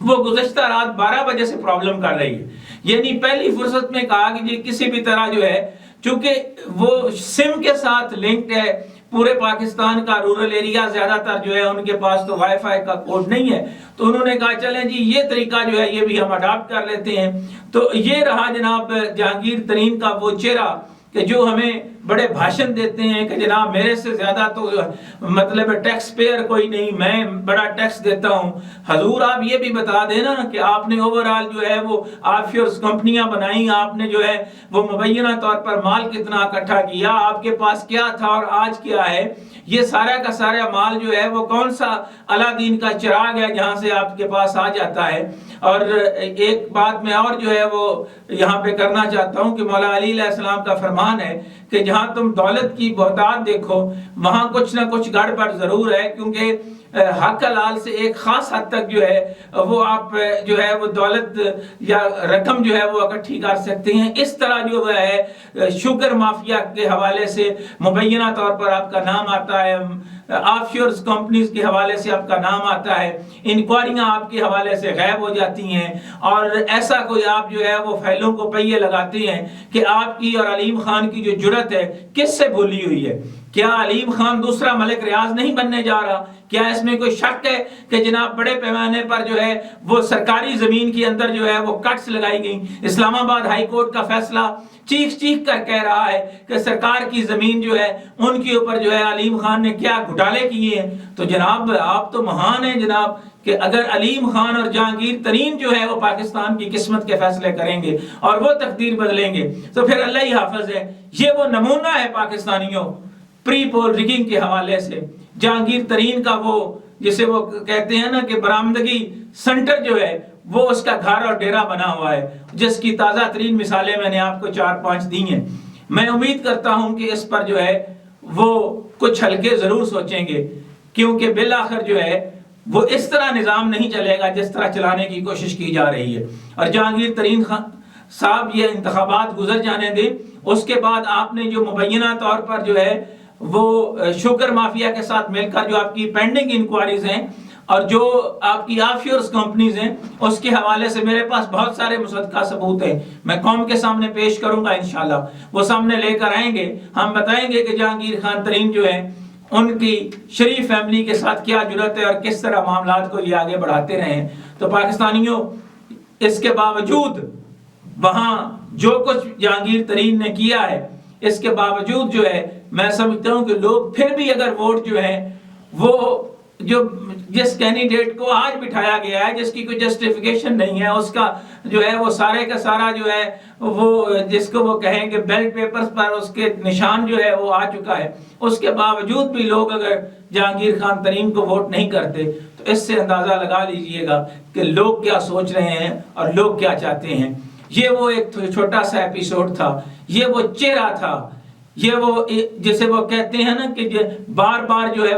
وہ گزشتہ رات 12 بجے سے پرابلم کر رہی ہے. یعنی پہلی فرصت میں کہا کہ یہ کسی بھی طرح جو ہے، چونکہ وہ سم کے ساتھ لنکڈ ہے پورے پاکستان کا، رورل ایریا زیادہ تر جو ہے ان کے پاس تو وائی فائی کا کوڈ نہیں ہے، تو انہوں نے کہا چلیں جی یہ طریقہ جو ہے یہ بھی ہم اڈاپٹ کر لیتے ہیں. تو یہ رہا جناب جہانگیر ترین کا وہ چہرہ کہ جو ہمیں بڑے بھاشن دیتے ہیں کہ جناب میرے سے زیادہ تو مطلب ٹیکس پیئر کوئی نہیں، میں بڑا ٹیکس دیتا ہوں. حضور آپ یہ بھی بتا دینا کہ آپ نے اوورال جو ہے وہ آف شورز کمپنیاں بنائیں، آپ نے جو ہے وہ مبینہ طور پر مال کتنا اکٹھا کیا، آپ کے پاس کیا تھا اور آج کیا ہے. یہ سارا کا سارا مال جو ہے وہ کون سا الادین کا چراغ ہے جہاں سے آپ کے پاس آ جاتا ہے. اور ایک بات میں اور جو ہے وہ یہاں پہ کرنا چاہتا ہوں کہ مولا علی علیہ السلام کا فرمان ہے کہ جہاں تم دولت کی بہتات دیکھو وہاں کچھ نہ کچھ گڑبڑ ضرور ہے، کیونکہ حق حلال سے ایک خاص حد تک جو ہے وہ آپ جو ہے وہ دولت یا رقم جو ہے وہ اکٹھی کر سکتے ہیں. اس طرح جو ہے شوگر مافیا کے حوالے سے مبینہ طور پر آپ کا نام آتا ہے، آف شورز کمپنیز کے حوالے سے آپ کا نام آتا ہے، انکوائریاں آپ کے حوالے سے غائب ہو جاتی ہیں. اور ایسا کوئی آپ جو ہے وہ فائلوں کو پہیے لگاتے ہیں کہ آپ کی اور علیم خان کی جو جرت ہے کس سے بھولی ہوئی ہے. کیا علیم خان دوسرا ملک ریاض نہیں بننے جا رہا؟ کیا اس میں کوئی شک ہے کہ جناب بڑے پیمانے پر جو ہے وہ سرکاری زمین کے اندر جو ہے وہ کٹس لگائی گئیں؟ اسلام آباد ہائی کورٹ کا فیصلہ چیخ چیخ کر کہہ رہا ہے کہ سرکار کی زمین جو ہے ان کے اوپر جو ہے علیم خان نے کیا گھٹالے کیے ہیں. تو جناب آپ تو مہان ہیں جناب کہ اگر علیم خان اور جہانگیر ترین جو ہے وہ پاکستان کی قسمت کے فیصلے کریں گے اور وہ تقدیر بدلیں گے تو پھر اللہ ہی حافظ ہے. یہ وہ نمونہ ہے پاکستانیوں پری پول ریگنگ کے حوالے سے. جہانگیر ترین کا وہ جسے وہ کہتے ہیں نا کہ برآمدگی سنٹر جو ہے وہ اس کا گھر اور ڈیرا بنا ہوا ہے، جس کی تازہ ترین مثالیں میں نے آپ کو 4-5 دی ہیں. میں امید کرتا ہوں کہ اس پر جو ہے وہ کچھ ہلکے ضرور سوچیں گے، کیونکہ بالآخر جو ہے وہ اس طرح نظام نہیں چلے گا جس طرح چلانے کی کوشش کی جا رہی ہے. اور جہانگیر ترین صاحب یہ انتخابات گزر جانے دیں، اس کے بعد آپ نے جو مبینہ طور پر جو ہے وہ شوگر مافیا کے ساتھ مل کر جو آپ کی پینڈنگ انکوائریز ہیں اور جو آپ کی آف شورز کمپنیز ہیں اس کے حوالے سے میرے پاس بہت سارے مصدقہ ثبوت ہیں، میں قوم کے سامنے پیش کروں گا انشاءاللہ. وہ سامنے لے کر آئیں گے، ہم بتائیں گے کہ جہانگیر خان ترین جو ہے ان کی شریف فیملی کے ساتھ کیا جرت ہے اور کس طرح معاملات کو یہ آگے بڑھاتے رہے ہیں. تو پاکستانیوں اس کے باوجود وہاں جو کچھ جہانگیر ترین نے کیا ہے اس کے باوجود جو ہے میں سمجھتا ہوں کہ لوگ پھر بھی اگر ووٹ جو ہے وہ جو جس کینڈیڈیٹ کو آج بٹھایا گیا ہے جس کی کوئی جسٹیفیکیشن نہیں ہے اس کا جو ہے وہ سارے کا سارا جو ہے وہ جس کو وہ کہیں کہ بیلٹ پیپرز پر اس کے نشان جو ہے وہ آ چکا ہے، اس کے باوجود بھی لوگ اگر جہانگیر خان ترین کو ووٹ نہیں کرتے تو اس سے اندازہ لگا لیجئے گا کہ لوگ کیا سوچ رہے ہیں اور لوگ کیا چاہتے ہیں. یہ وہ ایک چھوٹا سا ایپیسوڈ تھا، یہ وہ چہرہ تھا، یہ وہ جسے وہ کہتے ہیں نا کہ بار بار جو ہے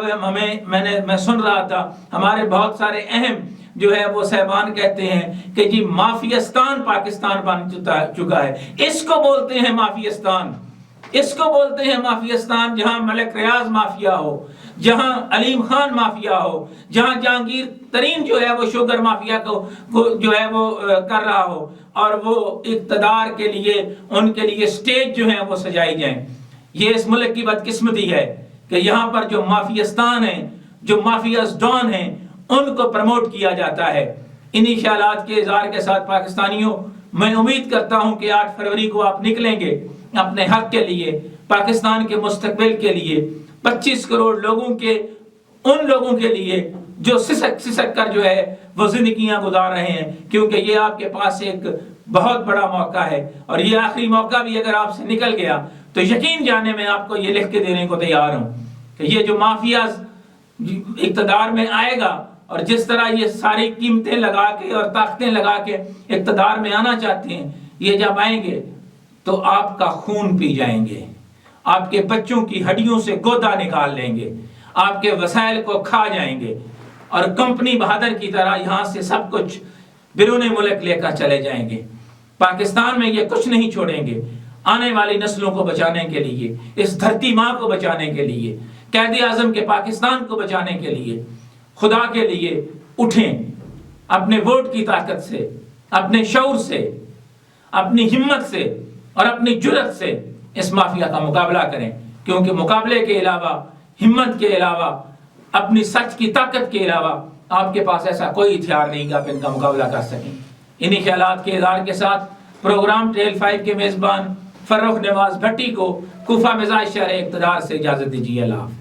میں سن رہا تھا ہمارے بہت سارے اہم جو ہے وہ صاحبان کہتے ہیں کہ جی مافیاستان پاکستان بن چکا ہے. اس کو بولتے ہیں مافیاستان، اس کو بولتے ہیں مافیاستان جہاں ملک ریاض مافیا ہو، جہاں علیم خان مافیا ہو، جہاں جہانگیر ترین جو ہے وہ شوگر مافیا کو جو ہے وہ کر رہا ہو اور وہ اقتدار کے لیے ان کے لیے سٹیج جو ہیں وہ سجائی جائیں. یہ اس ملک کی بدقسمتی ہے کہ یہاں پر جو مافیاستان ہیں، جو مافیاز ڈان ہیں، ان کو پروموٹ کیا جاتا ہے. انہی خیالات کے اظہار کے ساتھ پاکستانیوں میں امید کرتا ہوں کہ 8 فروری کو آپ نکلیں گے اپنے حق کے لیے، پاکستان کے مستقبل کے لیے، 25 کروڑ لوگوں کے ان لوگوں کے لیے جو سسک کر جو ہے وہ زندگیاں گزار رہے ہیں، کیونکہ یہ آپ کے پاس ایک بہت بڑا موقع ہے اور یہ آخری موقع بھی اگر آپ سے نکل گیا تو یقین جانے میں آپ کو یہ لکھ کے دینے کو تیار ہوں کہ یہ جو مافیاز اقتدار میں آئے گا اور جس طرح یہ ساری قیمتیں لگا کے اور طاقتیں لگا کے اقتدار میں آنا چاہتے ہیں، یہ جب آئیں گے تو آپ کا خون پی جائیں گے، آپ کے بچوں کی ہڈیوں سے گودا نکال لیں گے، آپ کے وسائل کو کھا جائیں گے اور کمپنی بہادر کی طرح یہاں سے سب کچھ بیرون ملک لے کر چلے جائیں گے. پاکستان میں یہ کچھ نہیں چھوڑیں گے. آنے والی نسلوں کو بچانے کے لیے، اس دھرتی ماں کو بچانے کے لیے، قائد اعظم کے پاکستان کو بچانے کے لیے، خدا کے لیے اٹھیں اپنے ووٹ کی طاقت سے، اپنے شعور سے، اپنی ہمت سے اور اپنی جرأت سے اس مافیا کا مقابلہ کریں، کیونکہ مقابلے کے علاوہ، ہمت کے علاوہ، اپنی سچ کی طاقت کے علاوہ آپ کے پاس ایسا کوئی ہتھیار نہیں کہ آپ ان کا مقابلہ کر سکیں۔ انہی خیالات کے اظہار کے ساتھ پروگرام ٹریل 5 کے میزبان فرخ نواز بھٹی کو کوفہ مزاج شہر اقتدار سے اجازت دیجیے۔ اللہ حافظ۔